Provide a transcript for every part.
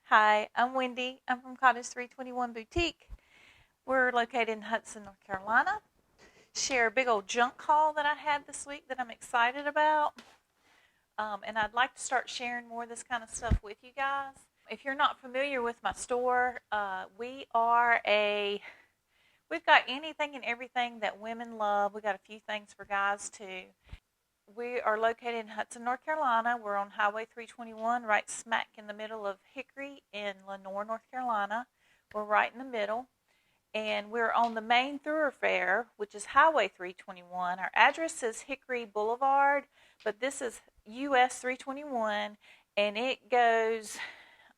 Hi, I'm Wendy. I'm from Cottage 321 Boutique. We're located in Hudson, North Carolina. Share a big old junk haul that I had this week that I'm excited about. And I'd like to start sharing more of this kind of stuff with you guys. If you're not familiar with my store, we've got anything and everything that women love. We got a few things for guys too. We are located in Hudson, North Carolina. We're on Highway 321, right smack in the middle of Hickory and Lenoir, North Carolina. We're right in the middle. And we're on the main thoroughfare, which is Highway 321. Our address is Hickory Boulevard, but this is US 321, and it goes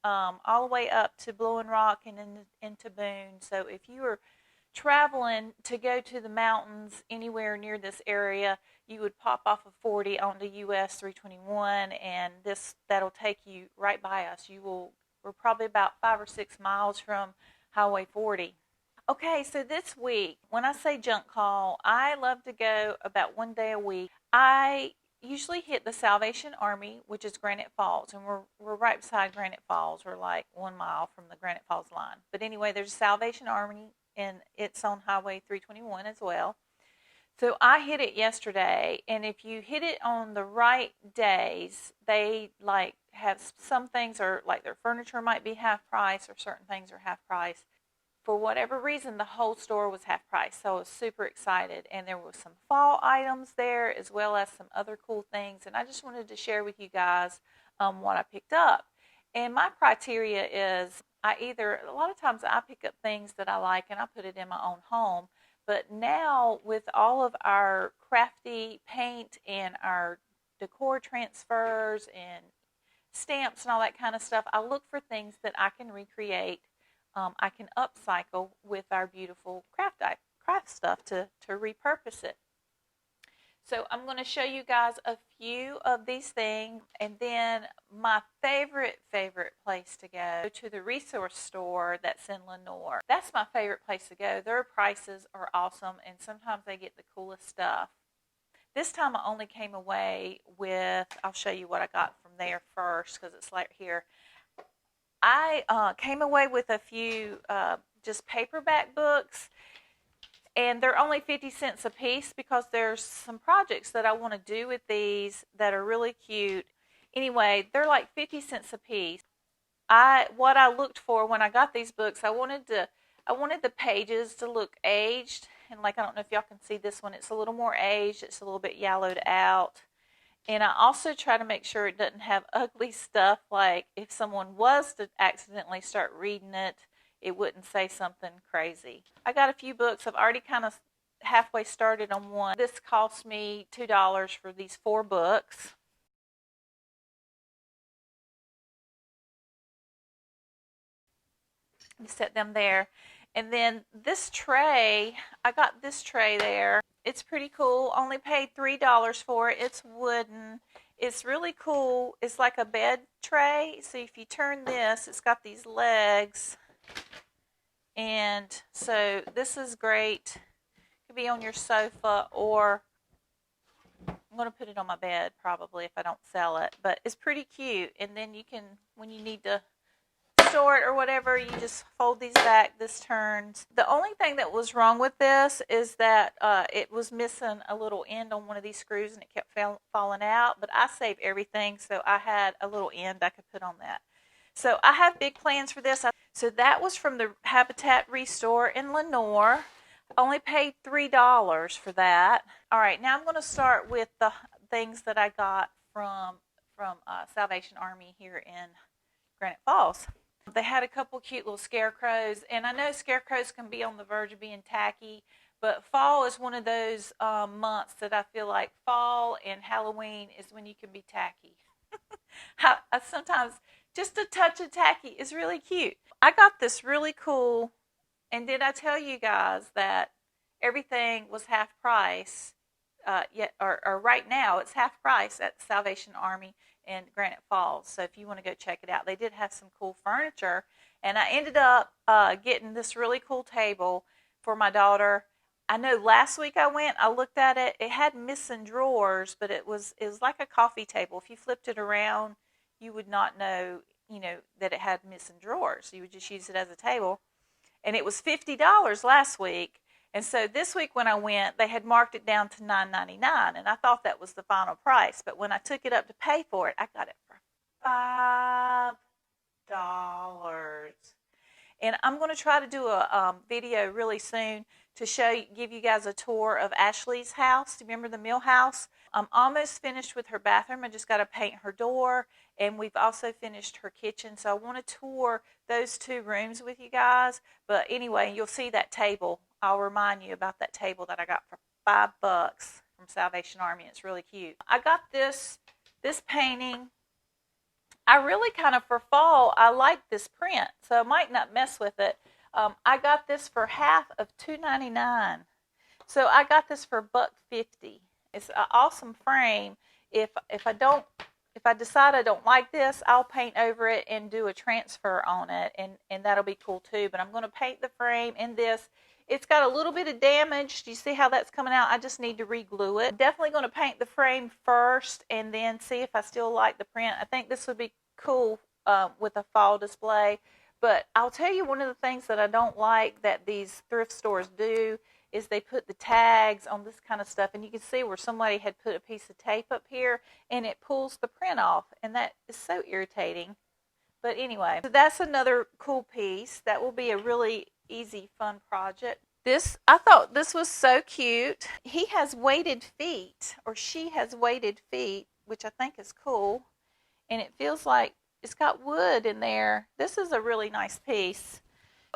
all the way up to Blowing Rock and into Boone. So if you are traveling to go to the mountains anywhere near this area, you would pop off of 40 onto US 321, and that'll take you right by us. We're probably about 5 or 6 miles from Highway 40. Okay, so this week, when I say junk haul, I love to go about one day a week. I usually hit the Salvation Army, which is Granite Falls, and we're right beside Granite Falls. We're like 1 mile from the Granite Falls line. But anyway, there's a Salvation Army, and it's on Highway 321 as well. So I hit it yesterday, and if you hit it on the right days, they like have some things are like their furniture might be half price or certain things are half price. For whatever reason, the whole store was half price, so I was super excited. And there was some fall items there as well as some other cool things. And I just wanted to share with you guys what I picked up. And my criteria is a lot of times I pick up things that I like and I put it in my own home. But now with all of our crafty paint and our decor transfers and stamps and all that kind of stuff, I look for things that I can recreate. I can upcycle with our beautiful craft stuff to repurpose it. So I'm going to show you guys a few of these things, and then my favorite place to go to the resource store that's in Lenoir. That's my favorite place to go. Their prices are awesome, and sometimes they get the coolest stuff. This time I only came away with, I'll show you what I got from there first because it's right here. I came away with a few just paperback books, and they're only 50 cents a piece because there's some projects that I want to do with these that are really cute. Anyway, they're like 50 cents a piece. What I looked for when I got these books, I wanted the pages to look aged, and like I don't know if y'all can see this one, it's a little more aged, it's a little bit yellowed out. And I also try to make sure it doesn't have ugly stuff, like if someone was to accidentally start reading it, it wouldn't say something crazy. I got a few books. I've already kind of halfway started on one. This cost me $2 for these 4 books. Set them there. And then this tray, I got this tray there. It's pretty cool. Only paid $3 for it. It's wooden. It's really cool. It's like a bed tray. So if you turn this, it's got these legs. And so this is great. It could be on your sofa, or I'm going to put it on my bed probably if I don't sell it. But it's pretty cute. And then you can, when you need to store it or whatever, you just fold these back. This turns. The only thing that was wrong with this is that it was missing a little end on one of these screws, and it kept falling out. But I saved everything, so I had a little end I could put on that. So I have big plans for this. So that was from the Habitat Restore in Lenoir. Only paid $3 for that. All right, now I'm going to start with the things that I got from Salvation Army here in Granite Falls. They had a couple cute little scarecrows, and I know scarecrows can be on the verge of being tacky, but fall is one of those months that I feel like fall and Halloween is when you can be tacky. Sometimes just a touch of tacky is really cute. I got this really cool, and did I tell you guys that everything was half price? Or right now it's half price at the Salvation Army in Granite Falls. So if you want to go check it out, they did have some cool furniture, and I ended up getting this really cool table for my daughter. I know last week I looked at it. It had missing drawers, but it was like a coffee table. If you flipped it around, you would not know that it had missing drawers. You would just use it as a table. And it was $50 last week. And so this week when I went, they had marked it down to $9.99, and I thought that was the final price. But when I took it up to pay for it, I got it for $5. And I'm going to try to do a video really soon to give you guys a tour of Ashley's house. Do you remember the Mill house? I'm almost finished with her bathroom. I just got to paint her door, and we've also finished her kitchen. So I want to tour those 2 rooms with you guys. But anyway, you'll see that table. I'll remind you about that table that I got for $5 from Salvation Army. It's really cute. I got this painting. I really kind of, for fall, I like this print, so I might not mess with it. I got this for half of $2.99. So I got this for $1.50. It's an awesome frame. If I decide I don't like this, I'll paint over it and do a transfer on it, and that'll be cool too. But I'm going to paint the frame in this. It's got a little bit of damage. Do you see how that's coming out? I just need to re-glue it. I'm definitely going to paint the frame first and then see if I still like the print. I think this would be cool with a fall display. But I'll tell you, one of the things that I don't like that these thrift stores do is they put the tags on this kind of stuff. And you can see where somebody had put a piece of tape up here and it pulls the print off. And that is so irritating. But anyway, so that's another cool piece. That will be a really easy, fun project. I thought this was so cute. He has weighted feet, or she has weighted feet, which I think is cool. And it feels like it's got wood in there. This is a really nice piece.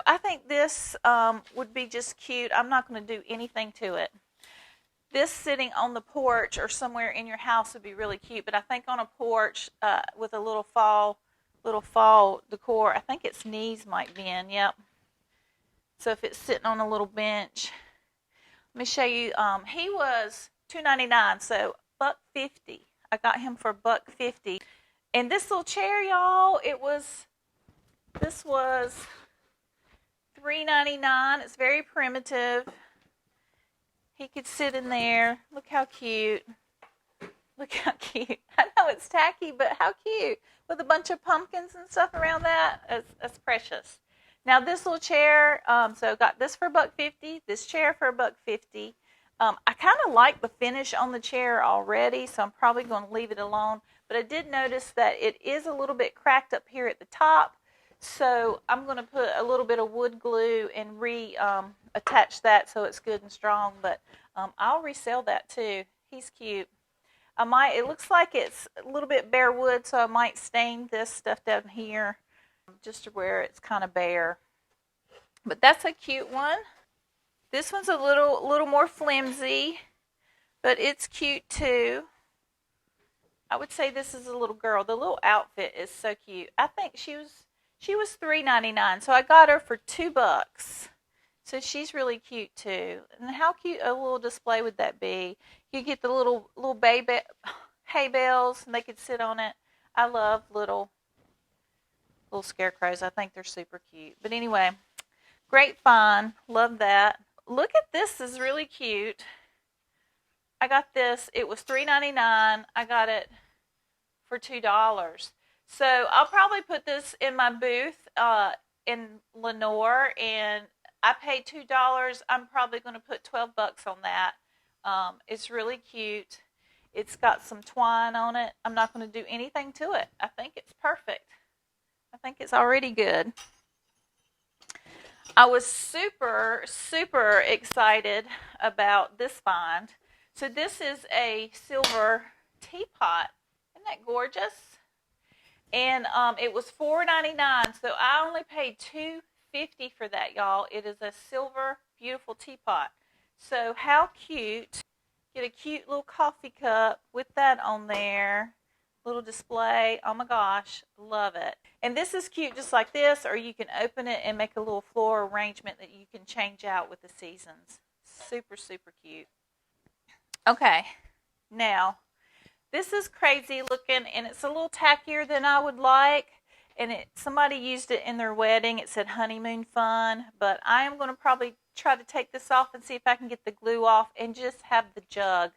I think this would be just cute. I'm not going to do anything to it. This sitting on the porch or somewhere in your house would be really cute, but I think on a porch with a little fall decor, I think its knees might bend. Yep. So if it's sitting on a little bench, let me show you. He was $2.99, so $1.50. I got him for $1.50. And this little chair, y'all, this was $3.99. It's very primitive. He could sit in there. Look how cute. Look how cute. I know it's tacky, but how cute. With a bunch of pumpkins and stuff around that. That's precious. Now this little chair, so got this for $1.50, this chair for $1.50. I kind of like the finish on the chair already, so I'm probably going to leave it alone. But I did notice that it is a little bit cracked up here at the top, so I'm going to put a little bit of wood glue and attach that so it's good and strong. But I'll resell that too. He's cute. It looks like it's a little bit bare wood, so I might stain this stuff down here just to where it's kind of bare. But that's a cute one. This one's a little more flimsy, but it's cute too. I would say this is a little girl. The little outfit is so cute. I think she was $3.99, so I got her for $2. So she's really cute too. And how cute a little display would that be? You get the little baby hay bales, and they could sit on it. I love little scarecrows. I think they're super cute. But anyway, great find. Love that. Look at this. This is really cute. I got this. It was $3.99. I got it for $2. So I'll probably put this in my booth in Lenore, and I paid $2. I'm probably going to put $12 on that. It's really cute. It's got some twine on it. I'm not going to do anything to it. I think it's perfect. I think it's already good. I was super, super excited about this find. So this is a silver teapot. Isn't that gorgeous? And it was $4.99, so I only paid $2.50 for that, y'all. It is a silver, beautiful teapot. So how cute. Get a cute little coffee cup with that on there. Little display. Oh my gosh, love it. And this is cute just like this, or you can open it and make a little floral arrangement that you can change out with the seasons. Super, super cute. Okay, now this is crazy looking, and it's a little tackier than I would like. And somebody used it in their wedding. It said honeymoon fun, but I am going to probably try to take this off and see if I can get the glue off and just have the jug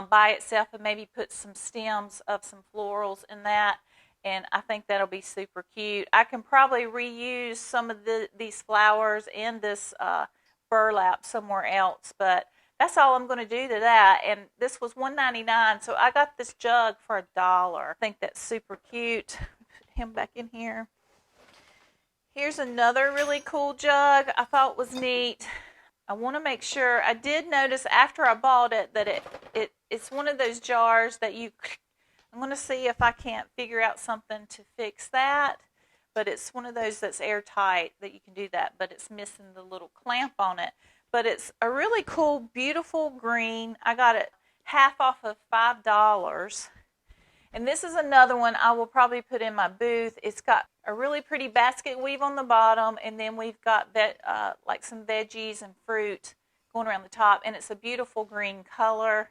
by itself, and maybe put some stems of some florals in that. and I think that'll be super cute. I can probably reuse some of these flowers and this burlap somewhere else, but that's all I'm going to do to that. And this was $1.99, so I got this jug for $1. I think that's super cute. Put him back in here. Here's another really cool jug I thought was neat. I want to make sure, I did notice after I bought it that it's one of those jars that I'm going to see if I can't figure out something to fix that, but it's one of those that's airtight that you can do that, but it's missing the little clamp on it. But it's a really cool, beautiful green. I got it half off of $5. And this is another one I will probably put in my booth. It's got a really pretty basket weave on the bottom, and then we've got like some veggies and fruit going around the top, and it's a beautiful green color.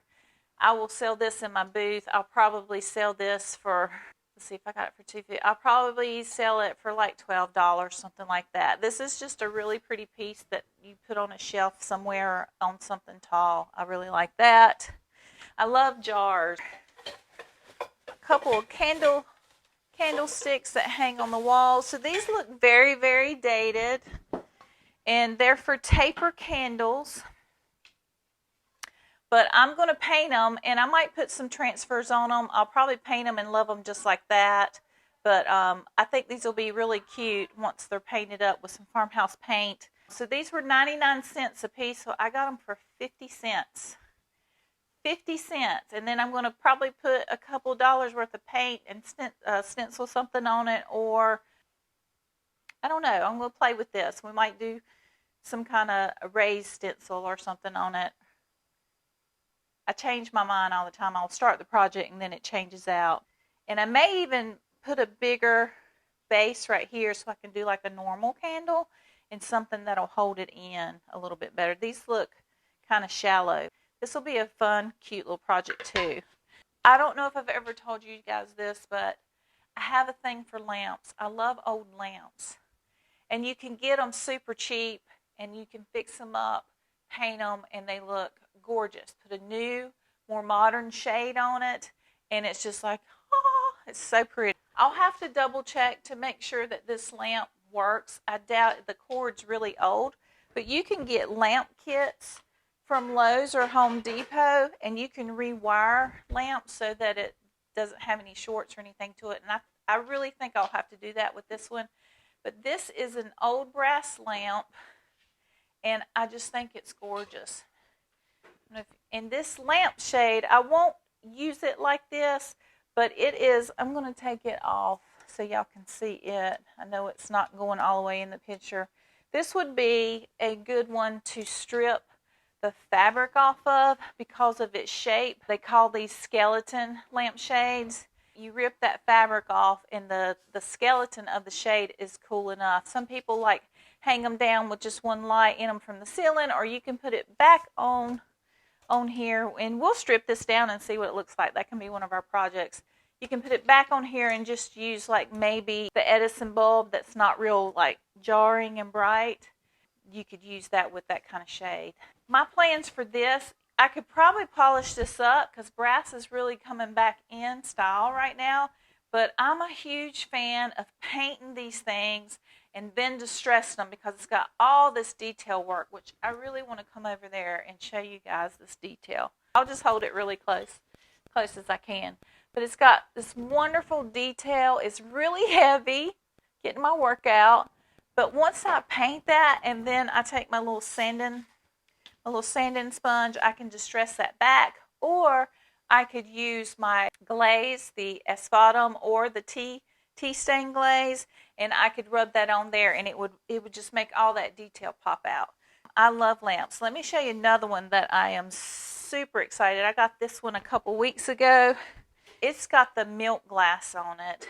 I will sell this in my booth. I'll probably sell this for, let's see if I got it for $2.50. I'll probably sell it for like $12, something like that. This is just a really pretty piece that you put on a shelf somewhere on something tall. I really like that. I love jars. A couple of candlesticks that hang on the wall. So these look very, very dated, and they're for taper candles. But I'm going to paint them, and I might put some transfers on them. I'll probably paint them and love them just like that. But I think these will be really cute once they're painted up with some farmhouse paint. So these were 99 cents a piece, so I got them for 50 cents. 50 cents. And then I'm going to probably put a couple dollars worth of paint and stencil something on it, or I don't know. I'm going to play with this. We might do some kind of raised stencil or something on it. I change my mind all the time. I'll start the project and then it changes out. And I may even put a bigger base right here so I can do like a normal candle and something that'll hold it in a little bit better. These look kind of shallow. This will be a fun, cute little project too. I don't know if I've ever told you guys this, but I have a thing for lamps. I love old lamps. And you can get them super cheap, and you can fix them up, paint them, and they look gorgeous. Put a new, more modern shade on it, and it's just like, oh, it's so pretty. I'll have to double check to make sure that this lamp works. I doubt the cord's really old, but you can get lamp kits from Lowe's or Home Depot, and you can rewire lamps so that it doesn't have any shorts or anything to it. And I really think I'll have to do that with this one. But this is an old brass lamp, and I just think it's gorgeous. And this lampshade, I won't use it like this, but it is, I'm going to take it off so y'all can see it. I know it's not going all the way in the picture. This would be a good one to strip the fabric off of because of its shape. They call these skeleton lampshades. You rip that fabric off, and the skeleton of the shade is cool enough. Some people like hang them down with just one light in them from the ceiling, or you can put it back on here, and we'll strip this down and see what it looks like. That can be one of our projects. You can put it back on here and just use like maybe the Edison bulb that's not real like jarring and bright. You could use that with that kind of shade. My plans for this, I could probably polish this up because brass is really coming back in style right now, but I'm a huge fan of painting these things and then distressing them because it's got all this detail work, which I really want to come over there and show you guys this detail. I'll just hold it really close as I can. But it's got this wonderful detail. It's really heavy, getting my work out. But once I paint that and then I take my little sanding sponge, I can distress that back. Or I could use my glaze, the asphaltum or the tea stain glaze, and I could rub that on there, and it would just make all that detail pop out. I love lamps. Let me show you another one that I am super excited. I got this one a couple weeks ago. It's got the milk glass on it,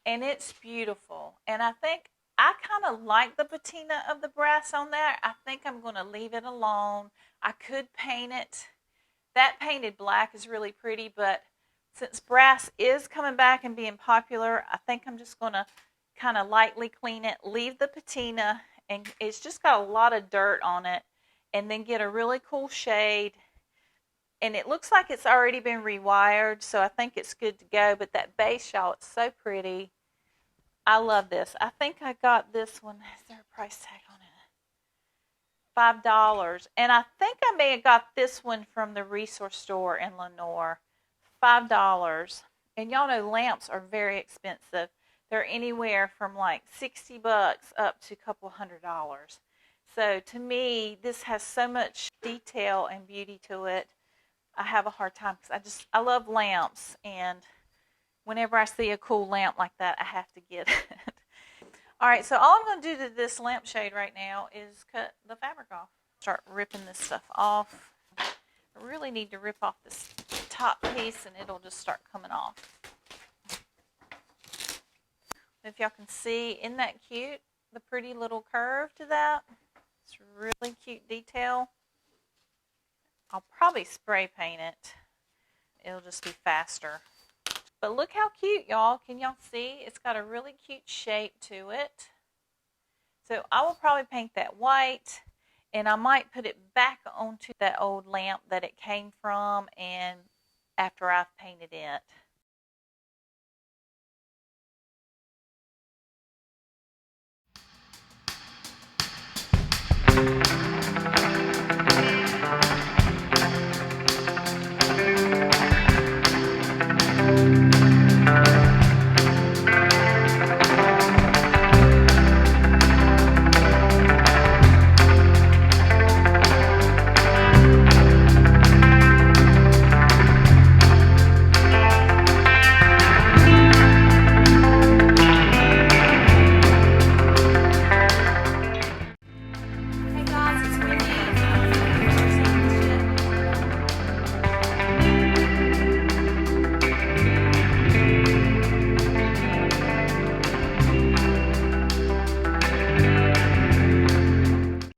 and it's beautiful. And I think I kind of like the patina of the brass on there. I think I'm going to leave it alone. I could paint it. That painted black is really pretty, but since brass is coming back and being popular, I think I'm just going to kind of lightly clean it, leave the patina, and it's just got a lot of dirt on it, and then get a really cool shade And it looks like it's already been rewired, so I think it's good to go. But that base, y'all, it's so pretty. I love this. I think I got this one. Is there a price tag on it? $5. And I think I may have got this one from the resource store in Lenore. $5. And y'all know lamps are very expensive. They're anywhere from like $60 up to a couple $100. So to me, this has so much detail and beauty to it. I have a hard time because I love lamps, and whenever I see a cool lamp like that, I have to get it. All right, so all I'm going to do to this lampshade right now is cut the fabric off. Start ripping this stuff off. I really need to rip off this top piece, and it'll just start coming off. If y'all can see, isn't that cute? The pretty little curve to that. It's really cute detail. I'll probably spray paint it. It'll just be faster. But look how cute, y'all. Can y'all see? It's got a really cute shape to it. So I will probably paint that white, and I might put it back onto that old lamp that it came from, and after I've painted it.